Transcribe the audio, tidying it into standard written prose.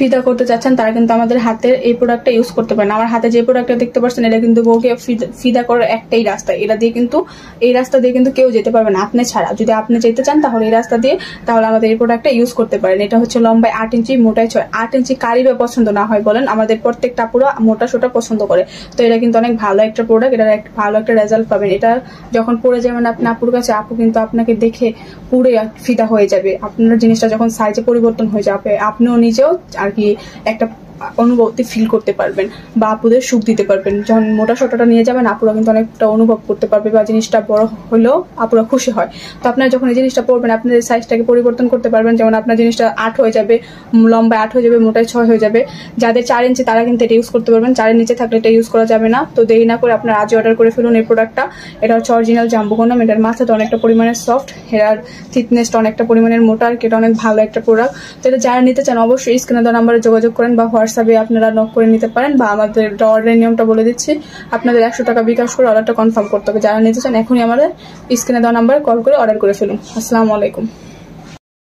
ফিদা করতে চাচ্ছেন তারা কিন্তু আমাদের হাতের এই প্রোডাক্টটা ইউজ করতে পারেন। আমার হাতে যে প্রোডাক্টটা দেখতে পাচ্ছেন এটা কিন্তু বউকে ফিদা করার একটাই রাস্তা, এটা দিয়ে কিন্তু এই রাস্তা দিয়ে কিন্তু কেউ যেতে পারবে না আপনি ছাড়া। যদি আপনি যেতে চান তাহলে এই রাস্তা দিয়ে, তাহলে আমাদের এই প্রোডাক্টটা ইউজ করতে পারেন। এটা হচ্ছে লম্বায় 8 ইঞ্চি, মোটায় 6। 8 ইঞ্চি কারিবা পছন্দ না হয় বলেন, আমাদের প্রত্যেকটা পুরো মোটা সোটা পছন্দ করে। তো এটা কিন্তু অনেক ভালো একটা প্রোডাক্ট, এটার ভালো একটা রেজাল্ট পাবেন। এটা যখন পরে যাবেন আপনি আপুর কাছে, আপু কিন্তু আপনাকে দেখে পুরো ফিদা হয়ে যাবে। আপনার জিনিসটা যখন সাইজে পরিবর্তন হয়ে যাবে, আপনিও নিজেও আর কি একটা অনুভূতি ফিল করতে পারবেন বা আপুদের সুখ দিতে পারবেন। যখন মোটা সোটাটা নিয়ে যাবেন আপুরা কিন্তু অনেকটা অনুভব করতে পারবে বা জিনিসটা বড় হলেও আপুরা খুশি হয়। তো আপনারা যখন এই জিনিসটা পরবেন আপনাদের সাইজটাকে পরিবর্তন করতে পারবেন। যেমন আপনার জিনিসটা 8 হয়ে যাবে, লম্বায় 8 হয়ে যাবে, মোটায় 6 হয়ে যাবে। যাদের 4 ইঞ্চি তারা কিন্তু এটা ইউজ করতে পারবেন, 4 এর নিচে থাকলে এটা ইউজ করা যাবে না। তো দেরি না করে আপনারা আজই অর্ডার করে ফেলুন এই প্রোডাক্টটা। এটা হচ্ছে অরিজিনাল জাম্বো কন্ডম। এটার মাথাটা অনেকটা পরিমাণে সফট, এটার থিকনেসটা অনেকটা পরিমাণের মোটা, আর এটা অনেক ভালো একটা প্রোডাক্ট। তো এটা যারা নিতে চান অবশ্যই স্ক্রিনে দেওয়া নাম্বারে যোগাযোগ করেন বা হোয়াটসঅ্যাপে আপনারা নক করে নিতে পারেন। বা আমাদের অর্ডারের নিয়মটা বলে দিচ্ছি, আপনাদের 100 টাকা বিকাশ করে অর্ডারটা কনফার্ম করতে হবে। যারা নিতে চান এখনই আমাদের স্ক্রিনে দেওয়া নাম্বারে কল করে অর্ডার করে ফেলুন। আসসালামু আলাইকুম।